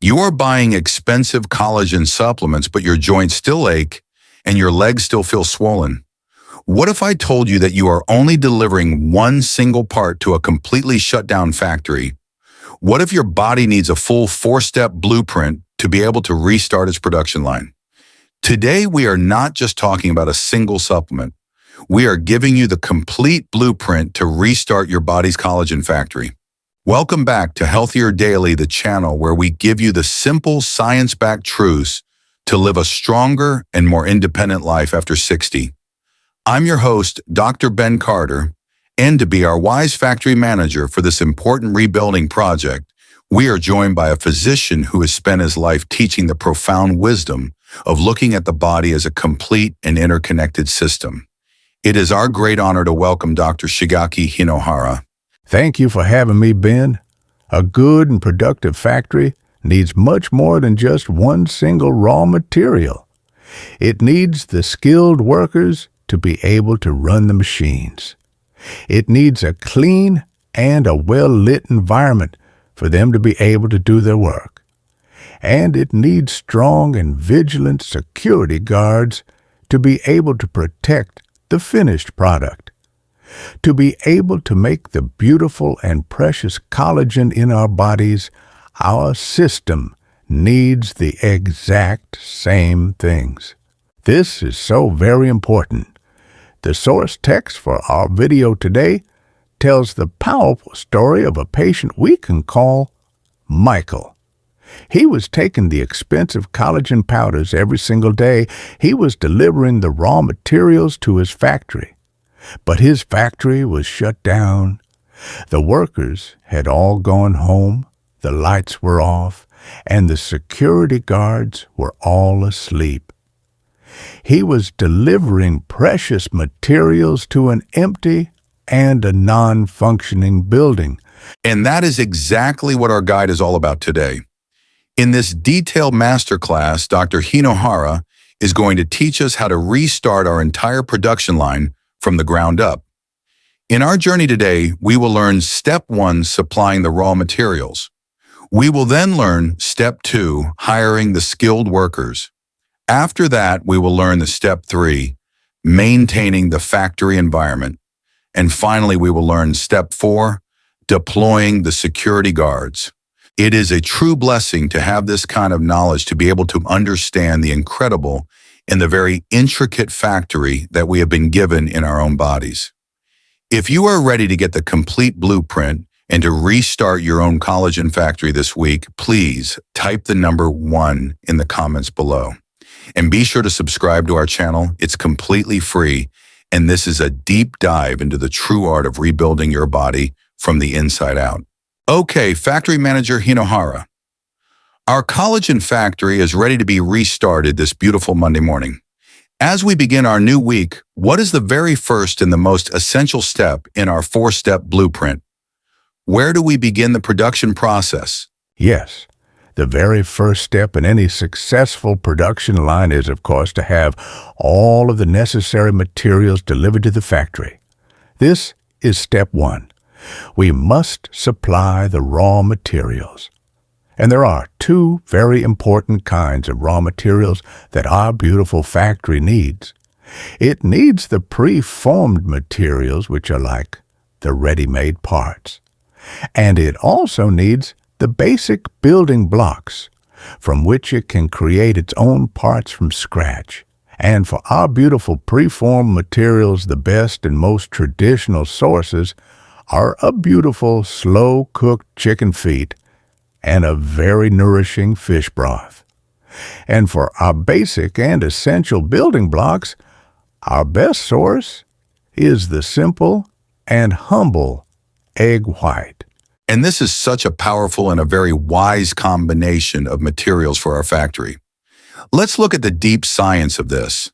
You are buying expensive collagen supplements, but your joints still ache and your legs still feel swollen. What if I told you that you are only delivering one single part to a completely shut down factory? What if your body needs a full 4-step blueprint to be able to restart its production line? Today, we are not just talking about a single supplement. We are giving you the complete blueprint to restart your body's collagen factory. Welcome back to Healthier Daily, the channel where we give you the simple science-backed truths to live a stronger and more independent life after 60. I'm your host, Dr. Ben Carter, and to be our wise factory manager for this important rebuilding project, we are joined by a physician who has spent his life teaching the profound wisdom of looking at the body as a complete and interconnected system. It is our great honor to welcome Dr. Shigeaki Hinohara. Thank you for having me, Ben. A good and productive factory needs much more than just one single raw material. It needs the skilled workers to be able to run the machines. It needs a clean and a well-lit environment for them to be able to do their work. And it needs strong and vigilant security guards to be able to protect the finished product. To be able to make the beautiful and precious collagen in our bodies, our system needs the exact same things. This is so very important. The source text for our video today tells the powerful story of a patient we can call Michael. He was taking the expensive collagen powders every single day. He was delivering the raw materials to his factory. But his factory was shut down. The workers had all gone home, the lights were off, and the security guards were all asleep. He was delivering precious materials to an empty and a non-functioning building. And that is exactly what our guide is all about today. In this detailed masterclass, Dr. Hinohara is going to teach us how to restart our entire production line from the ground up. In our journey today, we will learn Step 1, supplying the raw materials. We will then learn Step 2, hiring the skilled workers. After that, we will learn the Step 3, maintaining the factory environment. And finally, we will learn Step 4, deploying the security guards. It is a true blessing to have this kind of knowledge to be able to understand the incredible and the very intricate factory that we have been given in our own bodies. If you are ready to get the complete blueprint and to restart your own collagen factory this week, please type the number 1 in the comments below. And be sure to subscribe to our channel. It's completely free, and this is a deep dive into the true art of rebuilding your body from the inside out. Okay, Factory Manager Hinohara. Our collagen factory is ready to be restarted this beautiful Monday morning. As we begin our new week, what is the very first and the most essential step in our 4-step blueprint? Where do we begin the production process? Yes, the very first step in any successful production line is, of course, to have all of the necessary materials delivered to the factory. This is Step 1. We must supply the raw materials. And there are 2 very important kinds of raw materials that our beautiful factory needs. It needs the pre-formed materials, which are like the ready-made parts. And it also needs the basic building blocks from which it can create its own parts from scratch. And for our beautiful pre-formed materials, the best and most traditional sources are a beautiful slow-cooked chicken feet and a very nourishing fish broth. And for our basic and essential building blocks, our best source is the simple and humble egg white. And this is such a powerful and a very wise combination of materials for our factory. Let's look at the deep science of this.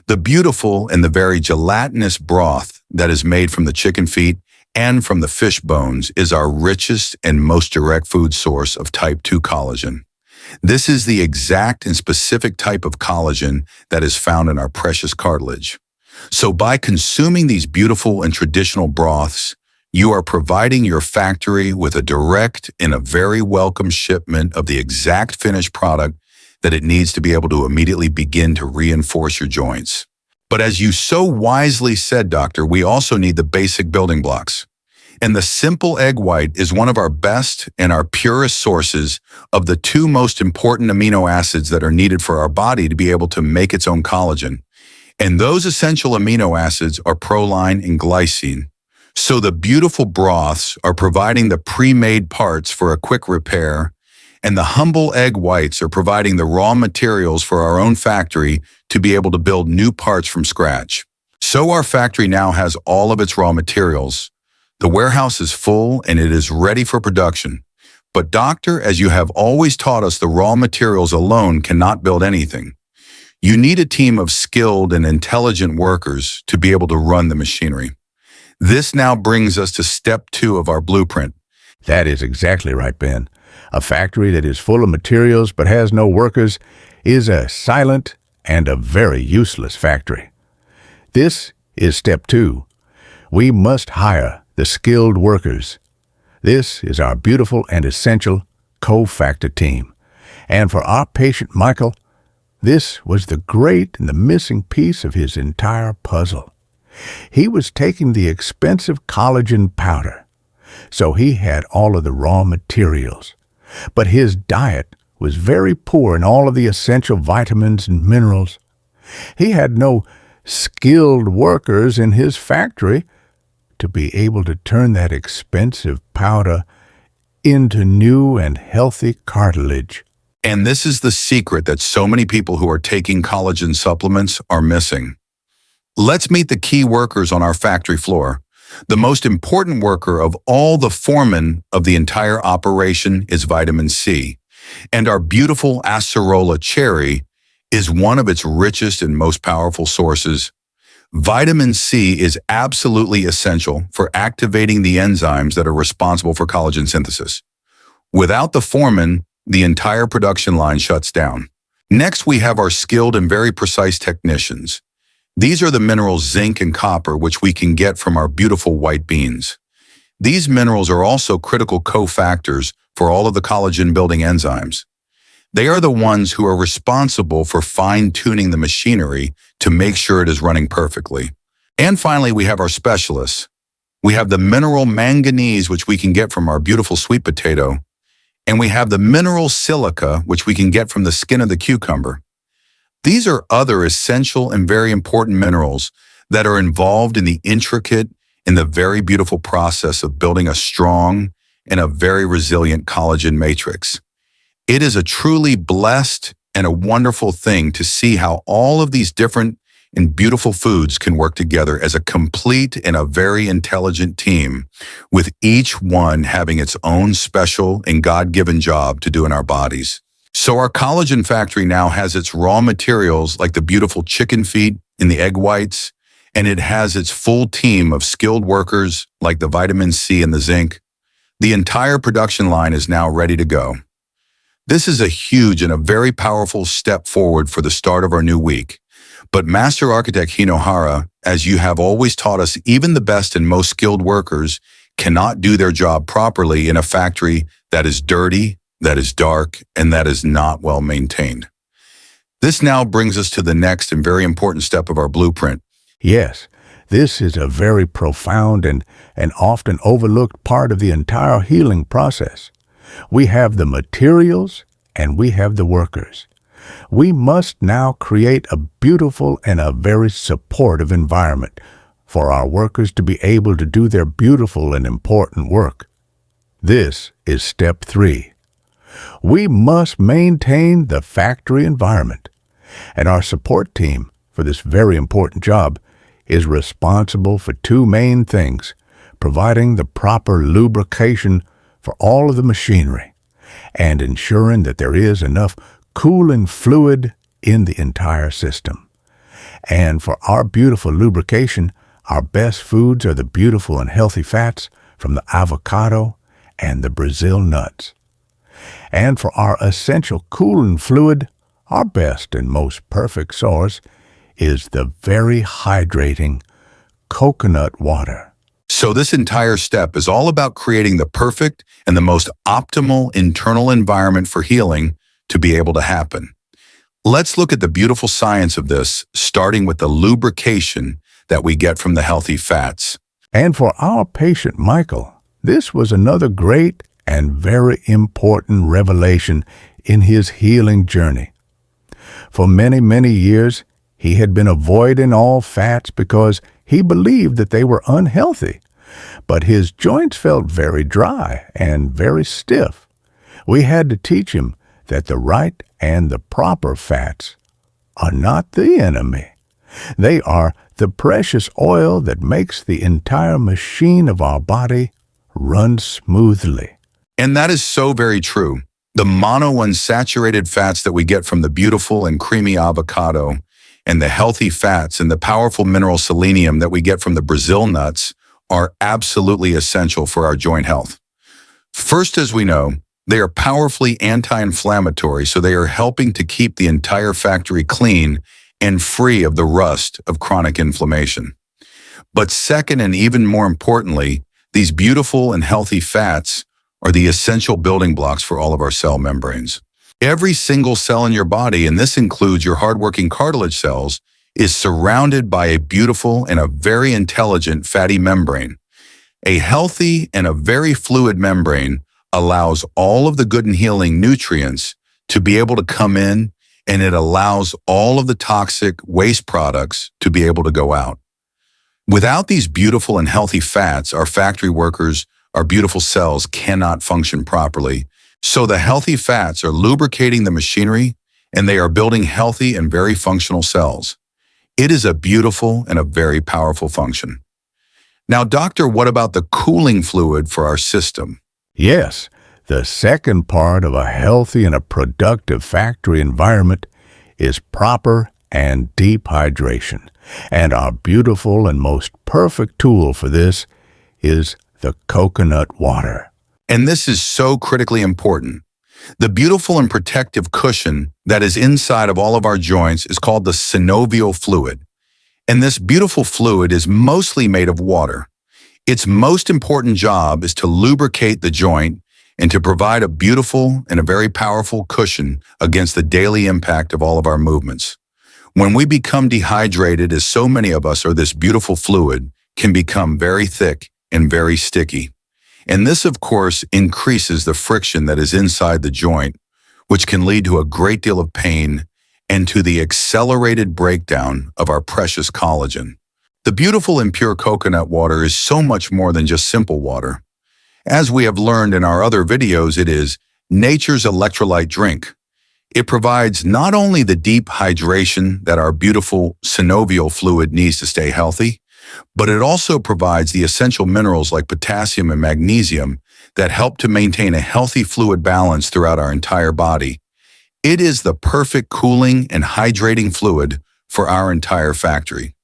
The beautiful and the very gelatinous broth that is made from the chicken feet and from the fish bones is our richest and most direct food source of type 2 collagen. This is the exact and specific type of collagen that is found in our precious cartilage. So by consuming these beautiful and traditional broths, You are providing your factory with a direct and a very welcome shipment of the exact finished product that it needs to be able to immediately begin to reinforce your joints. But as you so wisely said, doctor, we also need the basic building blocks. And the simple egg white is one of our best and our purest sources of the two most important amino acids that are needed for our body to be able to make its own collagen. And those essential amino acids are proline and glycine. So the beautiful broths are providing the pre-made parts for a quick repair, and the humble egg whites are providing the raw materials for our own factory to be able to build new parts from scratch. So our factory now has all of its raw materials. The warehouse is full and it is ready for production. But doctor, as you have always taught us, the raw materials alone cannot build anything. You need a team of skilled and intelligent workers to be able to run the machinery. This now brings us to step 2 of our blueprint. That is exactly right, Ben. A factory that is full of materials but has no workers is a silent and a very useless factory. This is step 2. We must hire the skilled workers. This is our beautiful and essential cofactor team. And for our patient Michael, this was the great and the missing piece of his entire puzzle. He was taking the expensive collagen powder, so he had all of the raw materials. But his diet was very poor in all of the essential vitamins and minerals. He had no skilled workers in his factory to be able to turn that expensive powder into new and healthy cartilage. And this is the secret that so many people who are taking collagen supplements are missing. Let's meet the key workers on our factory floor. The most important worker of all, the foreman of the entire operation, is vitamin C. And our beautiful acerola cherry is one of its richest and most powerful sources. Vitamin C is absolutely essential for activating the enzymes that are responsible for collagen synthesis. Without the foreman, the entire production line shuts down. Next, we have our skilled and very precise technicians. These are the minerals zinc and copper, which we can get from our beautiful white beans. These minerals are also critical cofactors for all of the collagen-building enzymes. They are the ones who are responsible for fine-tuning the machinery to make sure it is running perfectly. And finally, we have our specialists. We have the mineral manganese, which we can get from our beautiful sweet potato. And we have the mineral silica, which we can get from the skin of the cucumber. These are other essential and very important minerals that are involved in the intricate and the very beautiful process of building a strong and a very resilient collagen matrix. It is a truly blessed and a wonderful thing to see how all of these different and beautiful foods can work together as a complete and a very intelligent team, with each one having its own special and God-given job to do in our bodies. So our collagen factory now has its raw materials like the beautiful chicken feet and the egg whites, and it has its full team of skilled workers like the vitamin C and the zinc. The entire production line is now ready to go. This is a huge and a very powerful step forward for the start of our new week. But Master Architect Hinohara, as you have always taught us, even the best and most skilled workers cannot do their job properly in a factory that is dirty, that is dark, and that is not well maintained. This now brings us to the next and very important step of our blueprint. Yes, this is a very profound and often overlooked part of the entire healing process. We have the materials and we have the workers. We must now create a beautiful and a very supportive environment for our workers to be able to do their beautiful and important work. This is step 3. We must maintain the factory environment, and our support team for this very important job is responsible for 2 main things: providing the proper lubrication for all of the machinery and ensuring that there is enough cooling fluid in the entire system. And for our beautiful lubrication, our best foods are the beautiful and healthy fats from the avocado and the Brazil nuts. And for our essential cooling fluid, our best and most perfect source is the very hydrating coconut water. So this entire step is all about creating the perfect and the most optimal internal environment for healing to be able to happen. Let's look at the beautiful science of this, starting with the lubrication that we get from the healthy fats. And for our patient Michael, this was another great and very important revelation in his healing journey. For many, many years, he had been avoiding all fats because he believed that they were unhealthy, but his joints felt very dry and very stiff. We had to teach him that the right and the proper fats are not the enemy. They are the precious oil that makes the entire machine of our body run smoothly. And that is so very true. The monounsaturated fats that we get from the beautiful and creamy avocado, and the healthy fats and the powerful mineral selenium that we get from the Brazil nuts are absolutely essential for our joint health. First, as we know, they are powerfully anti-inflammatory, so they are helping to keep the entire factory clean and free of the rust of chronic inflammation. But second, and even more importantly, these beautiful and healthy fats are the essential building blocks for all of our cell membranes. Every single cell in your body, and this includes your hardworking cartilage cells, is surrounded by a beautiful and a very intelligent fatty membrane. A healthy and a very fluid membrane allows all of the good and healing nutrients to be able to come in, and it allows all of the toxic waste products to be able to go out. Without these beautiful and healthy fats, our factory workers, our beautiful cells cannot function properly. So the healthy fats are lubricating the machinery, and they are building healthy and very functional cells. It is a beautiful and a very powerful function. Now, doctor, what about the cooling fluid for our system? Yes, the second part of a healthy and a productive factory environment is proper and deep hydration. And our beautiful and most perfect tool for this is the coconut water. And this is so critically important. The beautiful and protective cushion that is inside of all of our joints is called the synovial fluid. And this beautiful fluid is mostly made of water. Its most important job is to lubricate the joint and to provide a beautiful and a very powerful cushion against the daily impact of all of our movements. When we become dehydrated, as so many of us are, this beautiful fluid can become very thick and very sticky. And this, of course, increases the friction that is inside the joint, which can lead to a great deal of pain and to the accelerated breakdown of our precious collagen. The beautiful and pure coconut water is so much more than just simple water. As we have learned in our other videos, it is nature's electrolyte drink. It provides not only the deep hydration that our beautiful synovial fluid needs to stay healthy, but it also provides the essential minerals like potassium and magnesium that help to maintain a healthy fluid balance throughout our entire body. It is the perfect cooling and hydrating fluid for our entire factory.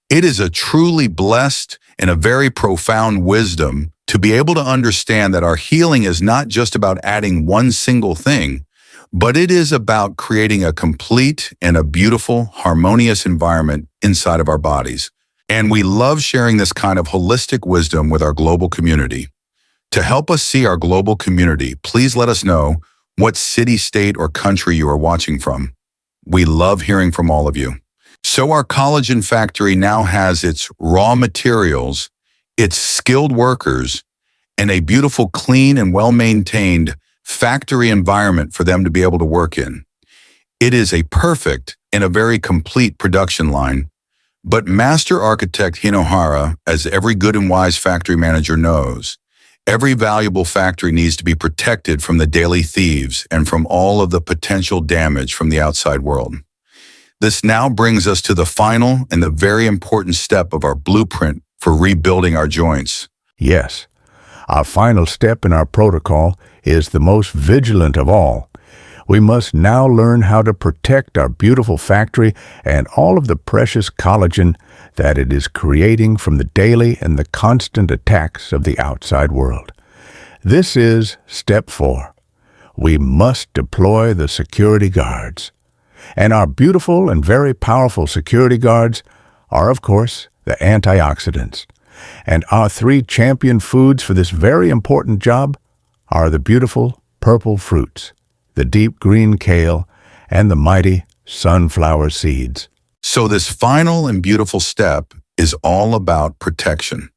It is a truly blessed and a very profound wisdom to be able to understand that our healing is not just about adding one single thing, but it is about creating a complete and a beautiful, harmonious environment inside of our bodies. And we love sharing this kind of holistic wisdom with our global community. To help us see our global community, please let us know what city, state, or country you are watching from. We love hearing from all of you. So our collagen factory now has its raw materials, its skilled workers, and a beautiful, clean, and well-maintained factory environment for them to be able to work in. It is a perfect and a very complete production line. But Master Architect Hinohara, as every good and wise factory manager knows, every valuable factory needs to be protected from the daily thieves and from all of the potential damage from the outside world. This now brings us to the final and the very important step of our blueprint for rebuilding our joints. Yes, our final step in our protocol is the most vigilant of all. We must now learn how to protect our beautiful factory and all of the precious collagen that it is creating from the daily and the constant attacks of the outside world. This is step 4. We must deploy the security guards. And our beautiful and very powerful security guards are, of course, the antioxidants. And our three champion foods for this very important job are the beautiful purple fruits, the deep green kale, and the mighty sunflower seeds. So this final and beautiful step is all about protection.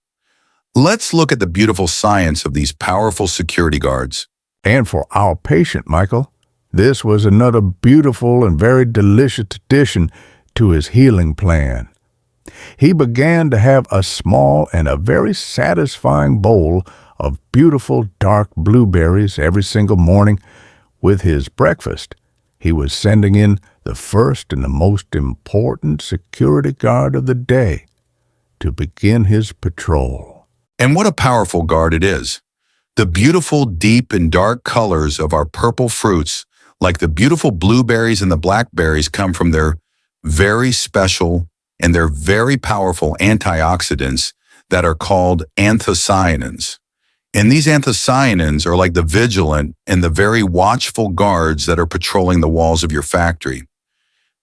Let's look at the beautiful science of these powerful security guards. And for our patient, Michael, this was another beautiful and very delicious addition to his healing plan. He began to have a small and a very satisfying bowl of beautiful dark blueberries every single morning with his breakfast. He was sending in the first and the most important security guard of the day to begin his patrol. And what a powerful guard it is. The beautiful deep and dark colors of our purple fruits, like the beautiful blueberries and the blackberries, come from their very special and they're very powerful antioxidants that are called anthocyanins. And these anthocyanins are like the vigilant and the very watchful guards that are patrolling the walls of your factory.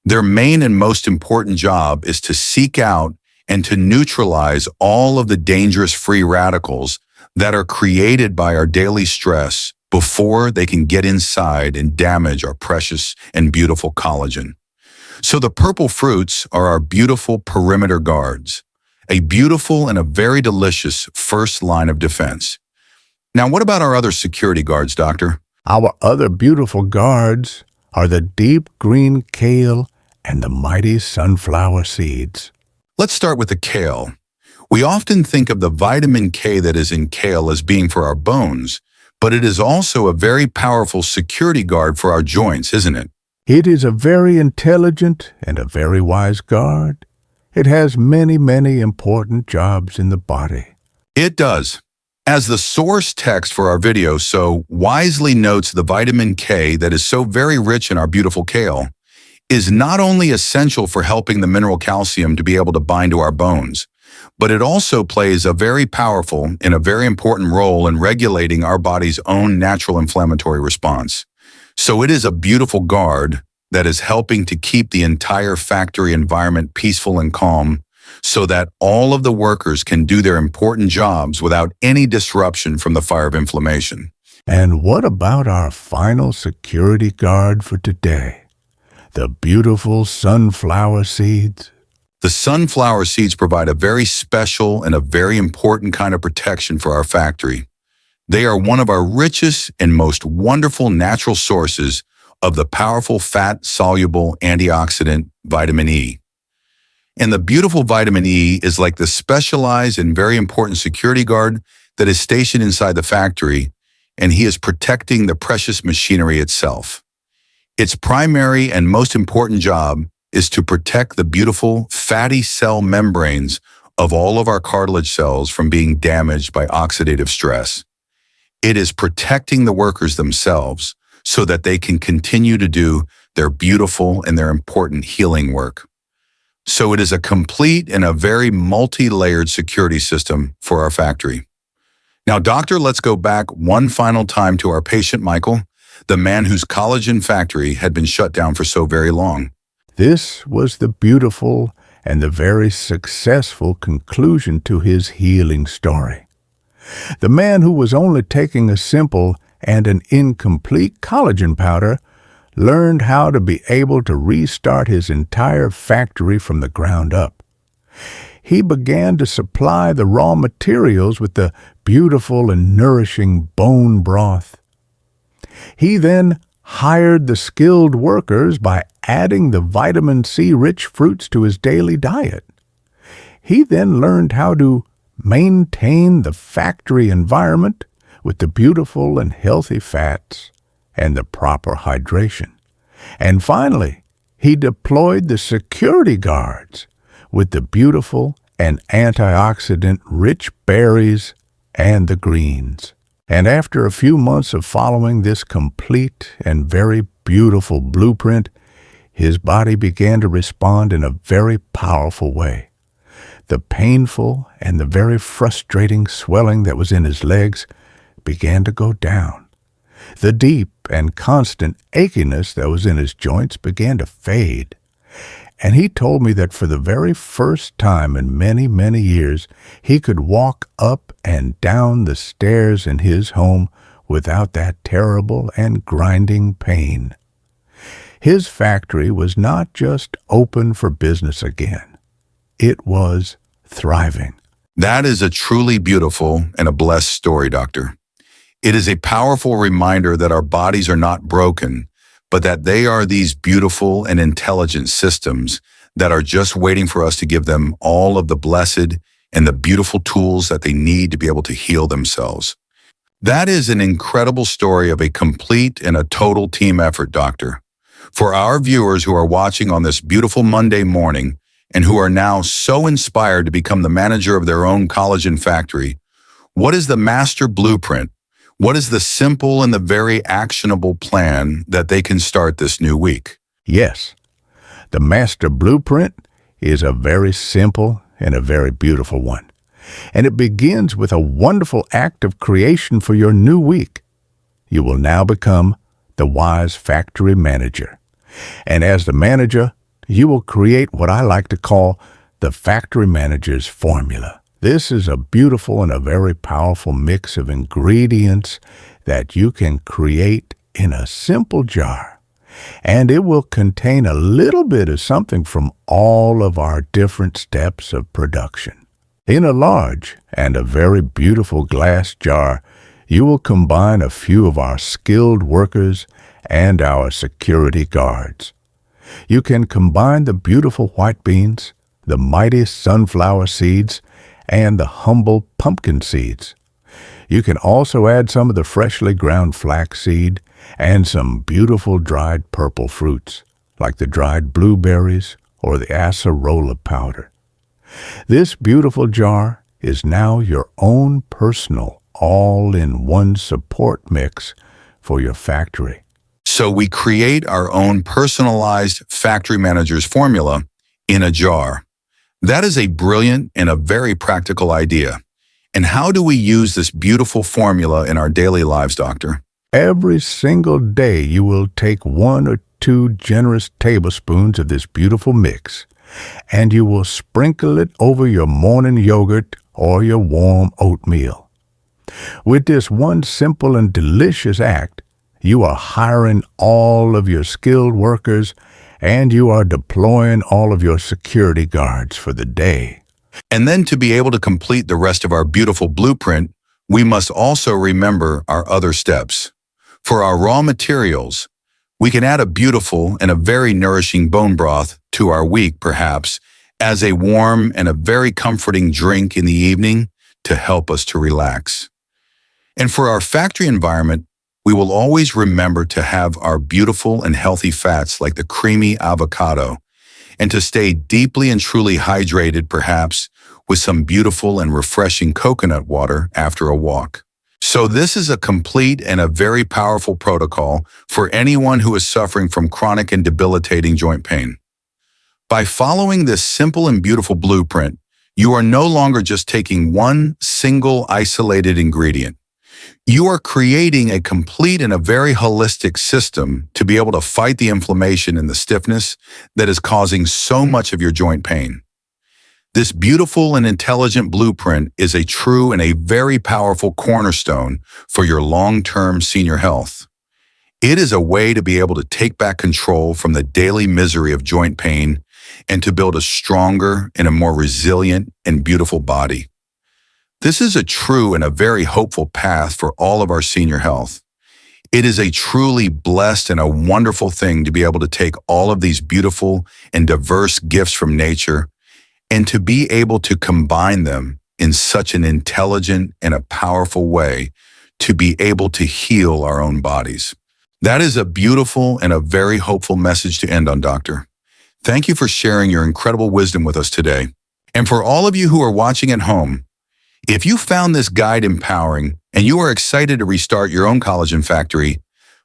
Their main and most important job is to seek out and to neutralize all of the dangerous free radicals that are created by our daily stress before they can get inside and damage our precious and beautiful collagen. So the purple fruits are our beautiful perimeter guards, a beautiful and a very delicious first line of defense. Now, what about our other security guards, Doctor? Our other beautiful guards are the deep green kale and the mighty sunflower seeds. Let's start with the kale. We often think of the vitamin K that is in kale as being for our bones, but it is also a very powerful security guard for our joints, isn't it? It is a very intelligent and a very wise guard. It has many, many important jobs in the body. It does. As the source text for our video so wisely notes, the vitamin K that is so very rich in our beautiful kale is not only essential for helping the mineral calcium to be able to bind to our bones, but it also plays a very powerful and a very important role in regulating our body's own natural inflammatory response. So it is a beautiful guard that is helping to keep the entire factory environment peaceful and calm so that all of the workers can do their important jobs without any disruption from the fire of inflammation. And what about our final security guard for today? The beautiful sunflower seeds. The sunflower seeds provide a very special and a very important kind of protection for our factory. They are one of our richest and most wonderful natural sources of the powerful fat-soluble antioxidant vitamin E. And the beautiful vitamin E is like the specialized and very important security guard that is stationed inside the factory, and he is protecting the precious machinery itself. Its primary and most important job is to protect the beautiful fatty cell membranes of all of our cartilage cells from being damaged by oxidative stress. It is protecting the workers themselves so that they can continue to do their beautiful and their important healing work. So it is a complete and a very multi-layered security system for our factory. Now, doctor, let's go back one final time to our patient, Michael, the man whose collagen factory had been shut down for so very long. This was the beautiful and the very successful conclusion to his healing story. The man who was only taking a simple and an incomplete collagen powder learned how to be able to restart his entire factory from the ground up. He began to supply the raw materials with the beautiful and nourishing bone broth. He then hired the skilled workers by adding the vitamin C-rich fruits to his daily diet. He then learned how to maintain the factory environment with the beautiful and healthy fats and the proper hydration. And finally, he deployed the security guards with the beautiful and antioxidant-rich berries and the greens. And after a few months of following this complete and very beautiful blueprint, his body began to respond in a very powerful way. The painful and the very frustrating swelling that was in his legs began to go down. The deep and constant achiness that was in his joints began to fade. And he told me that for the very first time in many, many years, he could walk up and down the stairs in his home without that terrible and grinding pain. His factory was not just open for business again. It was thriving. That is a truly beautiful and a blessed story, Doctor. It is a powerful reminder that our bodies are not broken, but that they are these beautiful and intelligent systems that are just waiting for us to give them all of the blessed and the beautiful tools that they need to be able to heal themselves. That is an incredible story of a complete and a total team effort, Doctor. For our viewers who are watching on this beautiful Monday morning and who are now so inspired to become the manager of their own collagen factory, what is the master blueprint? What is the simple and the very actionable plan that they can start this new week? Yes, the master blueprint is a very simple and a very beautiful one. And it begins with a wonderful act of creation for your new week. You will now become the wise factory manager. And as the manager, you will create what I like to call the factory manager's formula. This is a beautiful and a very powerful mix of ingredients that you can create in a simple jar. And it will contain a little bit of something from all of our different steps of production. In a large and a very beautiful glass jar, you will combine a few of our skilled workers and our security guards. You can combine the beautiful white beans, the mighty sunflower seeds, and the humble pumpkin seeds. You can also add some of the freshly ground flaxseed and some beautiful dried purple fruits, like the dried blueberries or the acerola powder. This beautiful jar is now your own personal all-in-one support mix for your factory. So we create our own personalized factory manager's formula in a jar. That is a brilliant and a very practical idea. And how do we use this beautiful formula in our daily lives, Doctor? Every single day you will take 1 or 2 generous tablespoons of this beautiful mix, and you will sprinkle it over your morning yogurt or your warm oatmeal. With this one simple and delicious act, you are hiring all of your skilled workers and you are deploying all of your security guards for the day. And then to be able to complete the rest of our beautiful blueprint, we must also remember our other steps. For our raw materials, we can add a beautiful and a very nourishing bone broth to our week, perhaps, as a warm and a very comforting drink in the evening to help us to relax. And for our factory environment, we will always remember to have our beautiful and healthy fats like the creamy avocado, and to stay deeply and truly hydrated, perhaps, with some beautiful and refreshing coconut water after a walk. So this is a complete and a very powerful protocol for anyone who is suffering from chronic and debilitating joint pain. By following this simple and beautiful blueprint, you are no longer just taking one single isolated ingredient. You are creating a complete and a very holistic system to be able to fight the inflammation and the stiffness that is causing so much of your joint pain. This beautiful and intelligent blueprint is a true and a very powerful cornerstone for your long-term senior health. It is a way to be able to take back control from the daily misery of joint pain and to build a stronger and a more resilient and beautiful body. This is a true and a very hopeful path for all of our senior health. It is a truly blessed and a wonderful thing to be able to take all of these beautiful and diverse gifts from nature and to be able to combine them in such an intelligent and a powerful way to be able to heal our own bodies. That is a beautiful and a very hopeful message to end on, Doctor. Thank you for sharing your incredible wisdom with us today. And for all of you who are watching at home, if you found this guide empowering and you are excited to restart your own collagen factory,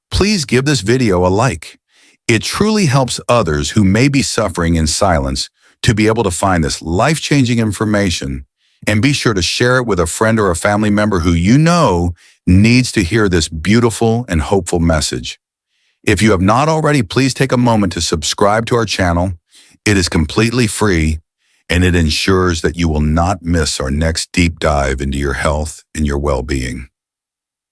please give this video a like. It truly helps others who may be suffering in silence to be able to find this life-changing information, and be sure to share it with a friend or a family member who you know needs to hear this beautiful and hopeful message. If you have not already, please take a moment to subscribe to our channel. It is completely free, and it ensures that you will not miss our next deep dive into your health and your well-being.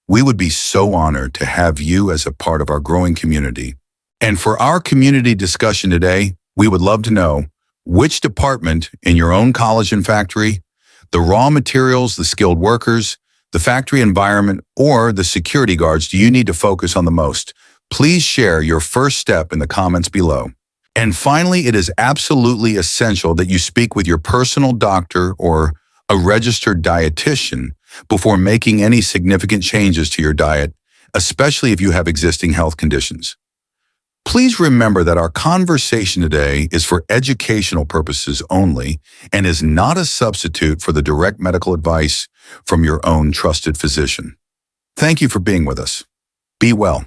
We would be so honored to have you as a part of our growing community. And for our community discussion today, we would love to know which department in your own collagen factory, the raw materials, the skilled workers, the factory environment, or the security guards do you need to focus on the most? Please share your first step in the comments below. And finally, it is absolutely essential that you speak with your personal doctor or a registered dietitian before making any significant changes to your diet, especially if you have existing health conditions. Please remember that our conversation today is for educational purposes only and is not a substitute for the direct medical advice from your own trusted physician. Thank you for being with us. Be well.